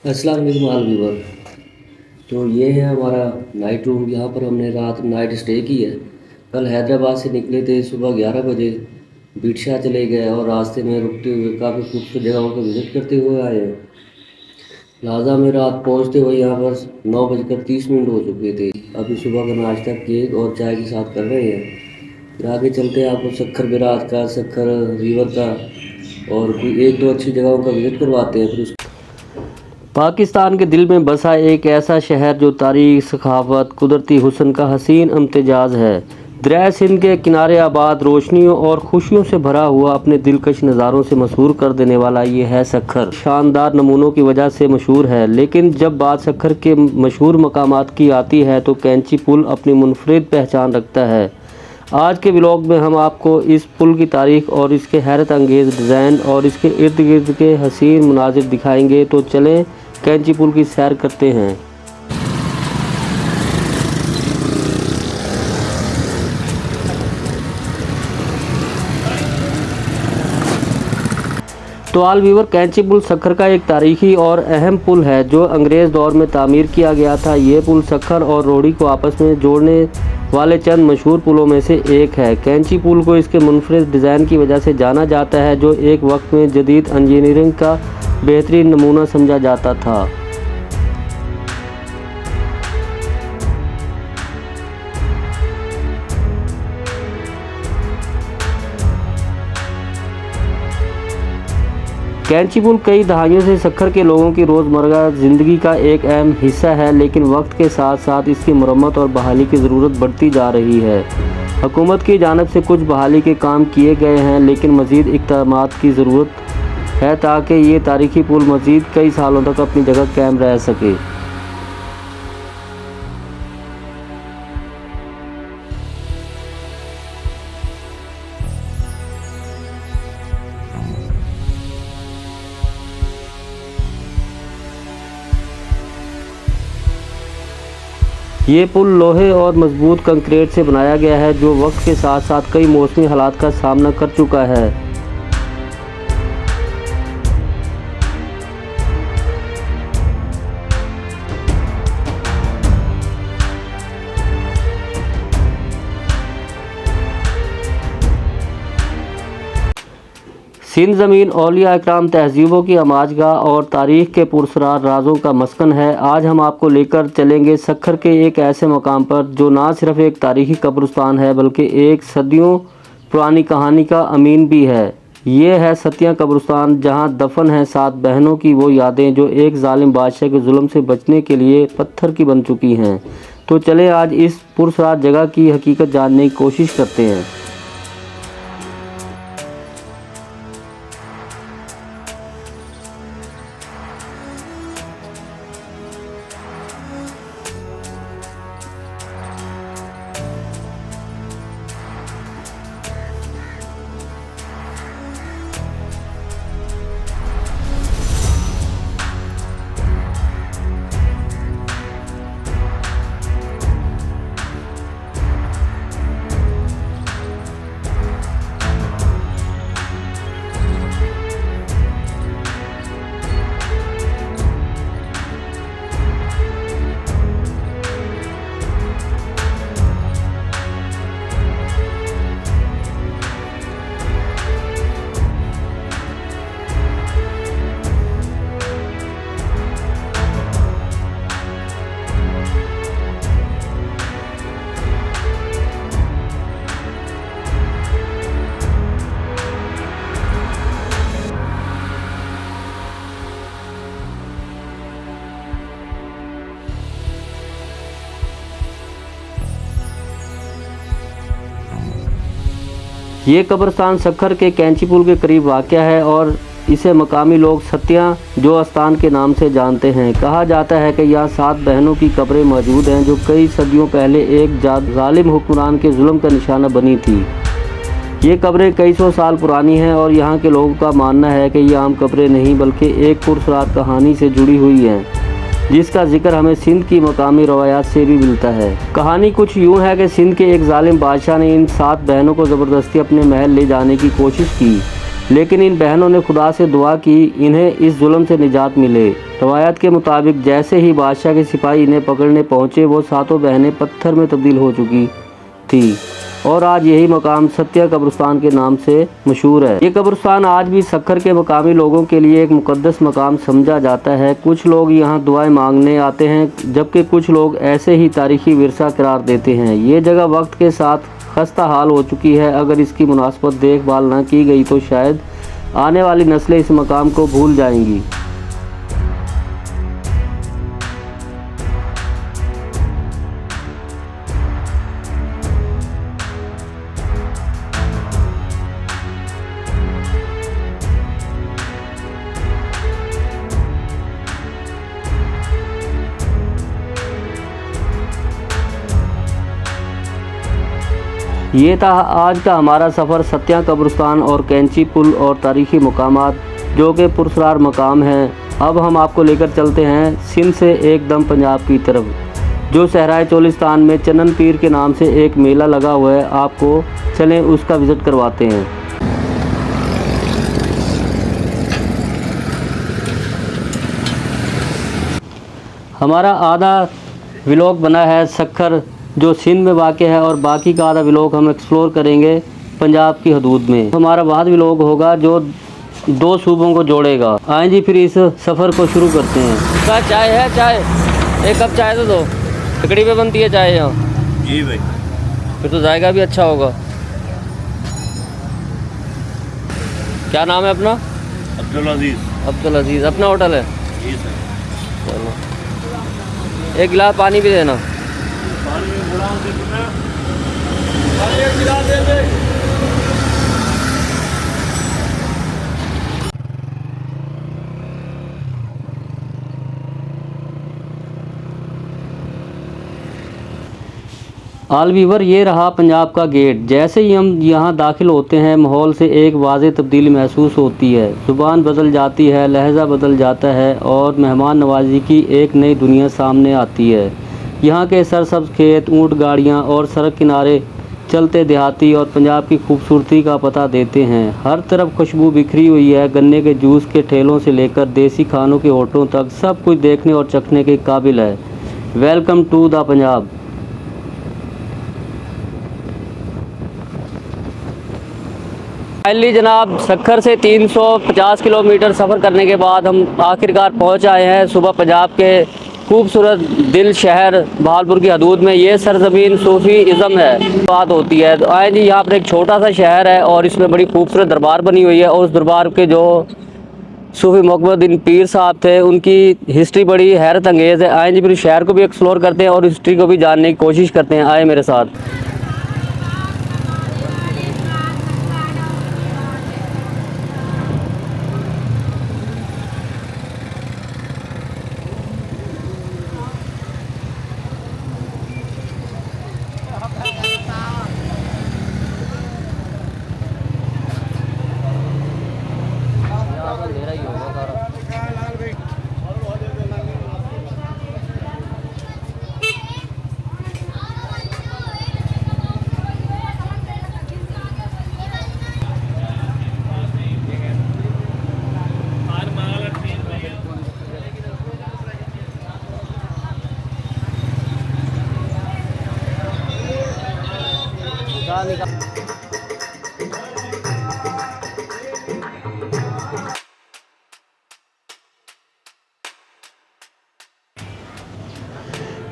अस्सलाम वालेकुम all viewer. तो ये है हमारा नाइट रूम। यहाँ पर हमने रात नाइट स्टे की है। कल हैदराबाद से निकले थे सुबह 11 बजे, बिटशा चले गए और रास्ते में रुकते हुए काफ़ी खूबसूरत जगहों को विज़िट करते हुए आए हैं। लिहाजा में रात पहुँचते हुए यहाँ पर 9:30 हो चुके थे। अभी सुबह का नाश्ता केक और चाय के साथ कर रहे हैं। फिर आगे चलते हैं, आपको सखर बिराज का, सखर रिवर का और कोई एक दो अच्छी जगहों का विज़िट करवाते हैं। फिर पाकिस्तान के दिल में बसा एक ऐसा शहर जो तारीख, सखावत, कुदरती हुस्न का हसीन इम्तिजाज है। दरिया सिंध के किनारे आबाद, रोशनियों और खुशियों से भरा हुआ, अपने दिलकश नज़ारों से मशहूर कर देने वाला ये है सखर। शानदार नमूनों की वजह से मशहूर है, लेकिन जब बात सखर के मशहूर मकामात की आती है तो कैंची पुल अपनी मुनफरिद पहचान रखता है। आज के व्लॉग में हम आपको इस पुल की तारीख और इसके हैरत अंगेज़ डिज़ाइन और इसके इर्द गिर्द के हसीन मनाजिर दिखाएंगे। तो चलें कैंची पुल की सैर करते हैं। तो आल व्यूवर, कैंची पुल सखर का एक तारीखी और अहम पुल है जो अंग्रेज़ दौर में तामीर किया गया था। ये पुल सखर और रोहड़ी को आपस में जोड़ने वाले चंद मशहूर पुलों में से एक है। कैंची पुल को इसके मुनफरिद डिज़ाइन की वजह से जाना जाता है, जो एक वक्त में जदीद इंजीनियरिंग का बेहतरीन नमूना समझा जाता था। कैंची पुल कई दहाइयों से सखर के लोगों की रोज़मर्रा ज़िंदगी का एक अहम हिस्सा है, लेकिन वक्त के साथ साथ इसकी मरम्मत और बहाली की ज़रूरत बढ़ती जा रही है। हुकूमत की जानिब से कुछ बहाली के काम किए गए हैं, लेकिन मज़ीद इक़दामात की ज़रूरत है ताकि ये तारीखी पुल मज़ीद कई सालों तक अपनी जगह कायम रह सके। ये पुल लोहे और मजबूत कंक्रीट से बनाया गया है, जो वक्त के साथ साथ कई मौसमी हालात का सामना कर चुका है। सिंध ज़मीन औलिया इकराम तहज़ीबों की आमाजगाह और तारीख़ के पुरस्रार राज़ों का मस्कन है। आज हम आपको लेकर चलेंगे सखर के एक ऐसे मकाम पर जो ना सिर्फ़ एक तारीख़ी कब्रिस्तान है, बल्कि एक सदियों पुरानी कहानी का अमीन भी है। ये है सतिया कब्रिस्तान, जहाँ दफन है 7 बहनों की वो यादें जो एक जालिम बादशाह के जुल्म से बचने के लिए पत्थर की बन चुकी हैं। तो चले आज इस पुरस्रार जगह की हकीकत जानने की कोशिश करते हैं। ये कब्रिस्तान सखर के कैंची पुल के करीब वाक़या है और इसे मकामी लोग सतिया जो आस्थान के नाम से जानते हैं। कहा जाता है कि यहाँ 7 बहनों की कब्रें मौजूद हैं जो कई सदियों पहले एक जालिम हुक्मरान के जुल्म का निशाना बनी थी। ये कब्रें कई सौ साल पुरानी हैं और यहाँ के लोगों का मानना है कि ये आम कब्रें नहीं बल्कि एक पुरस्रार कहानी से जुड़ी हुई हैं, जिसका जिक्र हमें सिंध की मकामी रवायात से भी मिलता है। कहानी कुछ यूँ है कि सिंध के एक जालिम बादशाह ने इन 7 बहनों को ज़बरदस्ती अपने महल ले जाने की कोशिश की। लेकिन इन बहनों ने खुदा से दुआ की इन्हें इस जुल्म से निजात मिले। रवायत के मुताबिक जैसे ही बादशाह के सिपाही इन्हें पकड़ने पहुँचे वो सातों बहनें पत्थर में तब्दील हो चुकी थी और आज यही मकाम सत्या कब्रिस्तान के नाम से मशहूर है। ये कब्रिस्तान आज भी सक्खर के मकामी लोगों के लिए एक मुक़द्दस मकाम समझा जाता है। कुछ लोग यहाँ दुआएं मांगने आते हैं जबकि कुछ लोग ऐसे ही तारीखी विरसा करार देते हैं। ये जगह वक्त के साथ खस्ता हाल हो चुकी है। अगर इसकी मुनासिबत देखभाल न की गई तो शायद आने वाली नस्लें इस मकाम को भूल जाएंगी। ये था आज का हमारा सफ़र सत्या कब्रिस्तान और कैंची पुल और तारीख़ी मकामात जो कि पुरस्कार मकाम हैं। अब हम आपको लेकर चलते हैं सिंध से एकदम पंजाब की तरफ, जो सहराए चोलिस्तान में चनन पीर के नाम से एक मेला लगा हुआ है। आपको चलें उसका विज़िट करवाते हैं। हमारा आधा व्लॉग बना है सक्खर जो सिंध में वाक़ है और बाकी का आधा व्लॉग हम एक्सप्लोर करेंगे पंजाब की हदूद में। हमारा बाद व्लॉग होगा जो दो सूबों को जोड़ेगा। आएँ जी फिर इस सफ़र को शुरू करते हैं। क्या चाय है? चाय एक कप चाय तो दो। लकड़ी पे बनती है चाय यहाँ? जी भाई। फिर तो जाएगा भी अच्छा होगा। क्या नाम है अपना? अब्दुल अजीज़। अब्दुल अजीज़ अपना होटल है? जी सर। चलो एक गिलास पानी भी देना। पानी में बुला दे देना। पानी एक गिलास दे दे। आलवीवर ये रहा पंजाब का गेट। जैसे ही हम यहाँ दाखिल होते हैं माहौल से एक वाज़ेह तब्दीली महसूस होती है। ज़ुबान बदल जाती है, लहजा बदल जाता है और मेहमान नवाजी की एक नई दुनिया सामने आती है। यहाँ के सरसब्ज़ खेत, ऊँट गाड़ियाँ और सड़क किनारे चलते देहाती और पंजाब की खूबसूरती का पता देते हैं। हर तरफ खुशबू बिखरी हुई है। गन्ने के जूस के ठेलों से लेकर देसी खानों के होटलों तक सब कुछ देखने और चखने के काबिल है। Welcome to the Punjab. Finally जनाब सक्खर से 350 किलोमीटर सफ़र करने के बाद हम आखिरकार पहुंच आए हैं सुबह पंजाब के खूबसूरत दिल शहर बहावलपुर की हदूद में। ये सरजमीन सूफ़ी इज़्म है बात होती है। तो आए जी यहाँ पर एक छोटा सा शहर है और इसमें बड़ी खूबसूरत दरबार बनी हुई है और उस दरबार के जो सूफ़ी मोहम्मदीन पीर साहब थे उनकी हिस्ट्री बड़ी हैरत अंगेज़ है। आए जी फिर शहर को भी एक्सप्लोर करते हैं और हिस्ट्री को भी जानने की कोशिश करते हैं। आए मेरे साथ।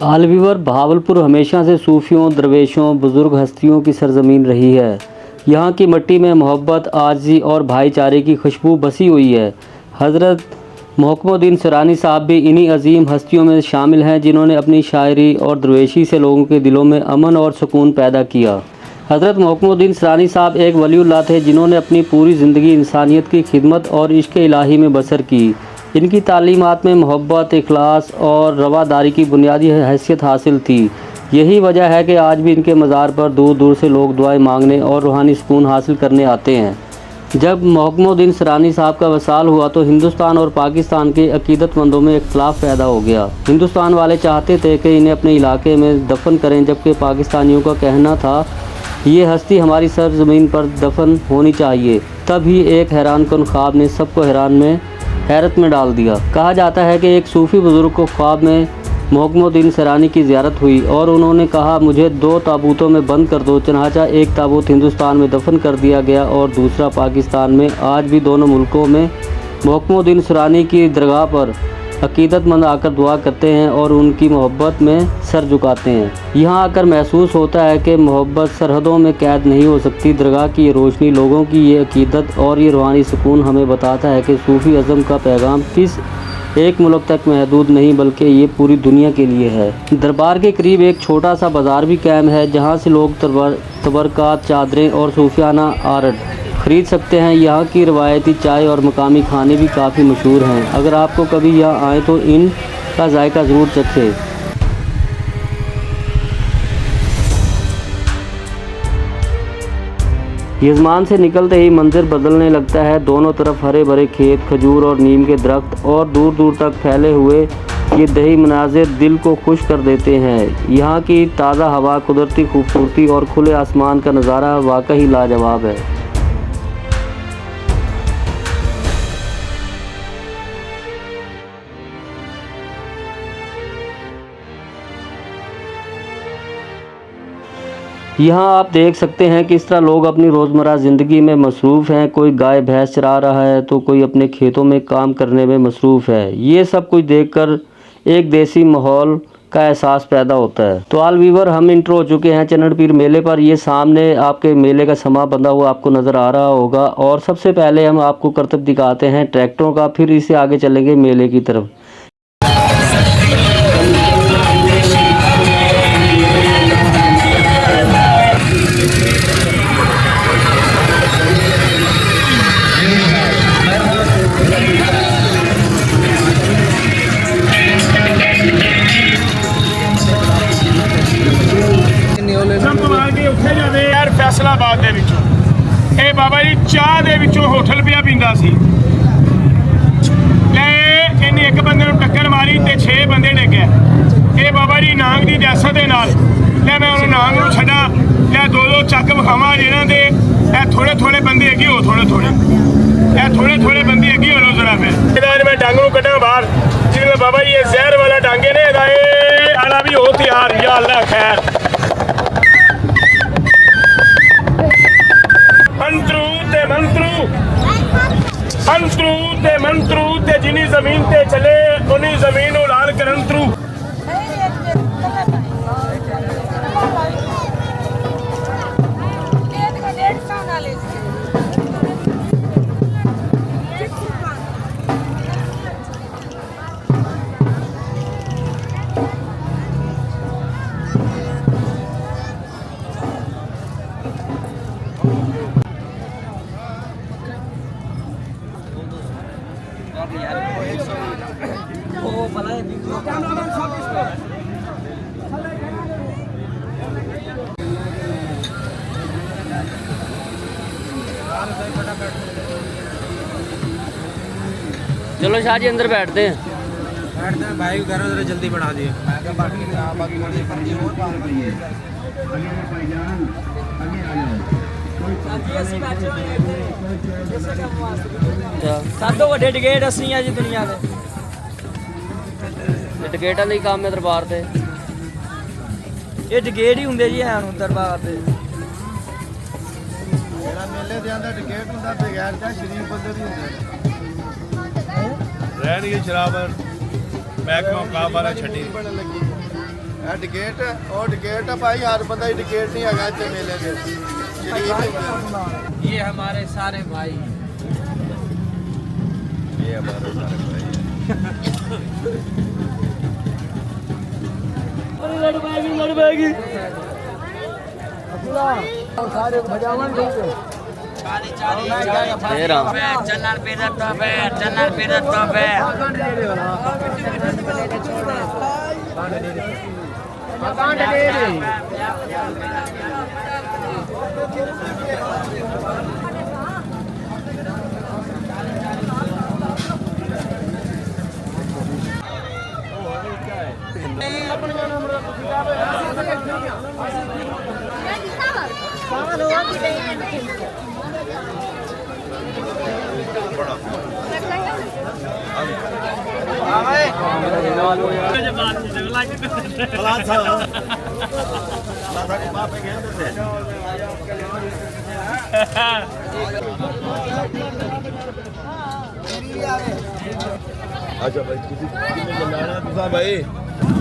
आलवीवर बहावलपुर हमेशा से सूफियों, दरवेशों, बुज़ुर्ग हस्तियों की सरजमीन रही है। यहाँ की मिट्टी में मोहब्बत, आजिज़ी और भाईचारे की खुशबू बसी हुई है। हज़रत मोहम्मदीन सरानी साहब भी इन्हीं अजीम हस्तियों में शामिल हैं जिन्होंने अपनी शायरी और दरवेशी से लोगों के दिलों में अमन और सुकून पैदा किया। हज़रत मोहम्मदीन सरानी साहब एक वलीउल्लाह थे जिन्होंने अपनी पूरी ज़िंदगी इंसानियत की खिदमत और इश्क़ इलाही में बसर की। इनकी तालीमात में मोहब्बत, इखलास और रवादारी की बुनियादी हैसियत हासिल थी। यही वजह है कि आज भी इनके मज़ार पर दूर दूर से लोग दुआएं मांगने और रूहानी सुकून हासिल करने आते हैं। जब मोहम्मदीन सरानी साहब का वसाल हुआ तो हिंदुस्तान और पाकिस्तान के अकीदतमंदों में इख्तलाफ पैदा हो गया। हिंदुस्तान वाले चाहते थे कि इन्हें अपने इलाके में दफन करें, जबकि पाकिस्तानियों का कहना था ये हस्ती हमारी सरजमीन पर दफन होनी चाहिए। तभी एक हैरानकुन ख्वाब ने सबको हैरत में डाल दिया। कहा जाता है कि एक सूफ़ी बुज़ुर्ग को ख्वाब में मोहम्मदुद्दीन सरानी की ज़ियारत हुई और उन्होंने कहा, मुझे 2 ताबूतों में बंद कर दो। चनाचा एक ताबूत हिंदुस्तान में दफन कर दिया गया और दूसरा पाकिस्तान में। आज भी दोनों मुल्कों में मोहम्मदुद्दीन सरानी की दरगाह पर अकीदतमंद आकर दुआ करते हैं और उनकी मोहब्बत में सर झुकाते हैं। यहाँ आकर महसूस होता है कि मोहब्बत सरहदों में कैद नहीं हो सकती। दरगाह की ये रोशनी, लोगों की ये अकीदत और ये रूहानी सुकून हमें बताता है कि सूफ़ी अज़म का पैगाम किस एक मुल्क तक महदूद नहीं बल्कि ये पूरी दुनिया के लिए है। दरबार के करीब एक छोटा सा बाज़ार भी कायम है जहाँ से लोग तबरकात, चादरें और सूफियाना आर्ट ख़रीद सकते हैं। यहाँ की रवायती चाय और मकामी खाने भी काफ़ी मशहूर हैं। अगर आपको कभी यहाँ आए तो इन का जायका ज़रूर चखें। यजमान से निकलते ही मंजर बदलने लगता है। दोनों तरफ हरे भरे खेत, खजूर और नीम के दरख्त और दूर दूर तक फैले हुए ये दही मनाजिर दिल को खुश कर देते हैं। यहाँ की ताज़ा हवा, कुदरती खूबसूरती और खुले आसमान का नज़ारा वाकई लाजवाब है। यहाँ आप देख सकते हैं किस तरह लोग अपनी रोज़मर्रा ज़िंदगी में मसरूफ़ हैं। कोई गाय भैंस चरा रहा है तो कोई अपने खेतों में काम करने में मसरूफ़ है। ये सब कुछ देखकर एक देसी माहौल का एहसास पैदा होता है। तो आल वीवर, हम इंटर हो चुके हैं चन्नड़ पीर मेले पर। ये सामने आपके मेले का समा बंधा हुआ आपको नज़र आ रहा होगा। और सबसे पहले हम आपको करतब दिखाते हैं ट्रैक्टरों का, फिर इससे आगे चलेंगे मेले की तरफ। फैसलाबाद ਦੇ ਵਿੱਚੋਂ ਇਹ ਬਾਬਾ ਜੀ ਚਾਹ ਦੇ ਵਿੱਚੋਂ ਹੋਟਲ ਪਿਆ ਪੀਂਦਾ ਸੀ। ਲੈ ਇਹਨੇ ਇੱਕ ਬੰਦੇ ਨੂੰ ਟੱਕਰ ਮਾਰੀ ਤੇ 6 ਬੰਦੇ ਡਿੱਗੇ। ਇਹ ਬਾਬਾ ਜੀ ਨਾਂਗ ਦੀ ਦਹਿਸ਼ਤ ਦੇ ਨਾਲ ਲੈ ਮੈਂ ਉਹਨੂੰ ਨਾਂਗ ਨੂੰ ਛੱਡਾਂ, ਲੈ 2-2 ਚੱਕ ਵਿਖਾਵਾਂ ਜਿਹਨਾਂ ਦੇ ਇਹ ਥੋੜੇ ਬੰਦੇ ਅੱਗੇ ਹੋ, ਥੋੜੇ ਬੰਦੇ ਅੱਗੇ ਹੋ ਲੋ ਜ਼ਰਾ। ਫਿਰ ਇਹਦਾ ਮੈਂ ਡੰਗ ਨੂੰ ਕੱਢਾਂ ਬਾਹਰ, ਜਿਹਨੇ ਬਾਬਾ ਜੀ ਇਹ ਜ਼ਹਿਰ ਵਾਲਾ ਡੰਗੇ ਨੇ ਇਹਦਾ ਇਹ ਆਲਾ ਵੀ ਹੋ ਤਿਆਰ। ਯਾ ਅੱਲਾ ਖੈਰ। मंत्रू ते जिनी जमीन ते चले उन्हीं जमीन लाल करंतरू। चलो शाह जी अंदर बैठते हैं। भाई घर जरा जल्दी बढ़ा दिए। सब तो वड्डे टिकट असली जी दुनिया के टिकट वाले काम है दरबार से। ये टिकट ही होंगे जी है दरबार से। मेले ਦੇ ਅੰਦਰ ਟਿਕਟ ਹੁੰਦਾ ਬਗੈਰ ਦਾ ਸ਼ਰੀਫ ਬੰਦੇ ਦੀ ਹੁੰਦੇ ਰਹਿਣ ਦੀ ਸ਼ਰਾਬ ਮੈਂ ਕਿਉਂ ਕਾ ਬਾਰਾ ਛੱਡੀ ਇਹ ਟਿਕਟ ਉਹ ਟਿਕਟ ਭਾਈ ਹਰ ਬੰਦਾ ਹੀ ਟਿਕਟ ਨਹੀਂ ਹੈਗਾ ਇੱਥੇ ਮੇਲੇ ਦੇ ये हमारे सारे भाई ਇਹ ਹਮਾਰੇ ਸਾਰੇ भाई लड़ पाएगी सारे भजावन देंगे चन्नड़ पीर टॉप है, चन्नड़ पीर टॉप है। अच्छा भाई भाई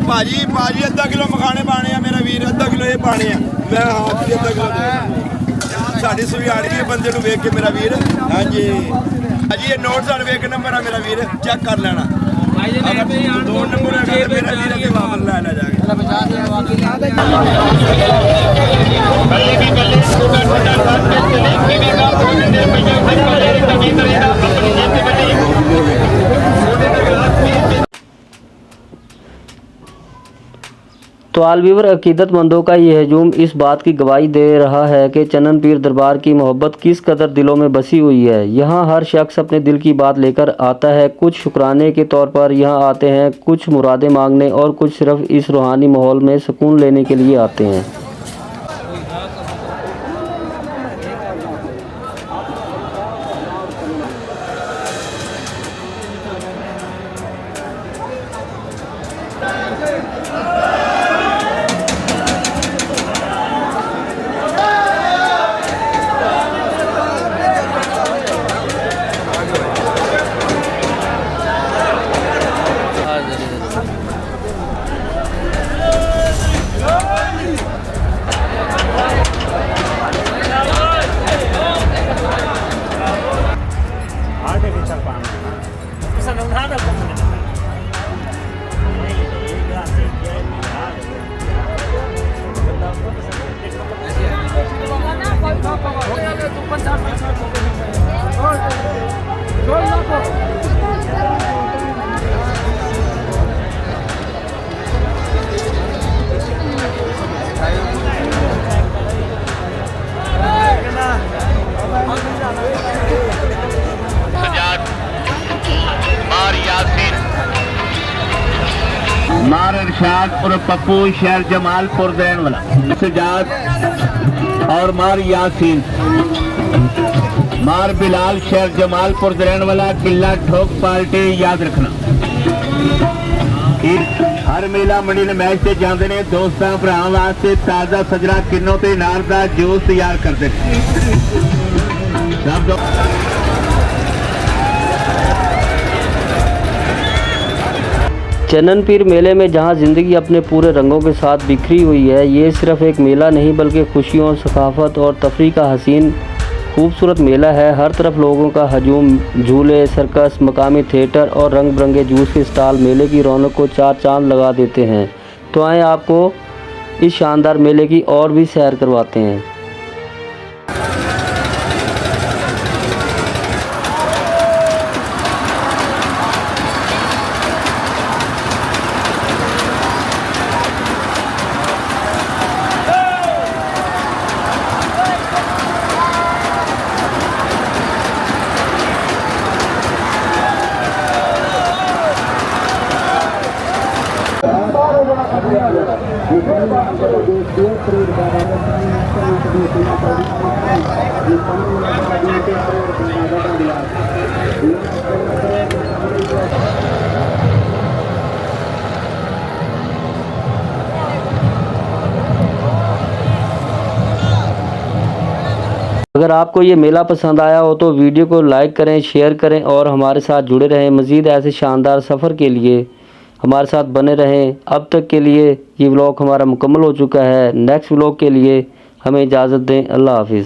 भाजी भाजी अद्धा किलो मखाने पाने आ मेरा वीर अद्धा किलो ये पाने आ मैं हाँ जी अद्धा किलो साड़ी सुविहाड़ी के बंदे ਨੂੰ ਵੇਖ ਕੇ ਮੇਰਾ ਵੀਰ ਹਾਂਜੀ ਭਾਜੀ ਇਹ ਨੋਟ ਸਾਨੂੰ ਵੇਖ ਨੰਬਰ ਆ ਮੇਰਾ ਵੀਰ ਚੈੱਕ ਕਰ ਲੈਣਾ ਭਾਈ ਜੀ ਨੇ ਤੇ ਯਾਰ ਦੋ ਨੰਬਰ ਹੈ ਮੇਰਾ ਵੀਰ ਕੇ ਵਾਪਸ ਲੈ ਲੈ ਜਾ ਕੇ ਬੱਲੇ ਵੀ ਬੱਲੇ ਛੋਟਾ ਛੋਟਾ ਸਾਥ ਵਿੱਚ ਚਲੇ ਕਿਵੇਗਾ ਬੋਲਣ ਦੇ ਪਈਆਂ ਹਰ ਵਾਲੇ ਚੰਗੀ ਤਰ੍ਹਾਂ ਆਪਣੀ ਜਿੱਤ ਬੱਲੀ ਛੋਟੇ ਦੇ ਗਲਾਸ ਵੀ तो आलवीवर अकीदतमंदों का ये हजूम इस बात की गवाही दे रहा है कि चनन पीर दरबार की मोहब्बत किस कदर दिलों में बसी हुई है। यहाँ हर शख्स अपने दिल की बात लेकर आता है। कुछ शुक्राने के तौर पर यहाँ आते हैं, कुछ मुरादें मांगने और कुछ सिर्फ इस रूहानी माहौल में सुकून लेने के लिए आते हैं। मार इरशाद और पप्पू शहर जमालपुर देन वाला सजाद और मार यासीन मार बिलाल शहर जमालपुर देन वाला किला ठोक पार्टी याद रखना। हर मेला मंडी ने मैच से जाते ने दोस्तों भरावां वास्ते ताज़ा सजरा किन्नों ते नार दा जूस तैयार करते सब चनन पीर मेले में जहां ज़िंदगी अपने पूरे रंगों के साथ बिखरी हुई है, ये सिर्फ एक मेला नहीं बल्कि खुशियों, सकाफत और तफरीह का हसीन खूबसूरत मेला है। हर तरफ लोगों का हजूम, झूले, सर्कस, मकामी थिएटर और रंग बिरंगे जूस के स्टॉल मेले की रौनक को चार चांद लगा देते हैं। तो आए आपको इस शानदार मेले की और भी सैर करवाते हैं। अगर आपको ये मेला पसंद आया हो तो वीडियो को लाइक करें, शेयर करें और हमारे साथ जुड़े रहें। मज़ीद ऐसे शानदार सफ़र के लिए हमारे साथ बने रहें। अब तक के लिए ये व्लॉग हमारा मुकम्मल हो चुका है। नेक्स्ट व्लॉग के लिए हमें इजाज़त दें। अल्लाह हाफिज़।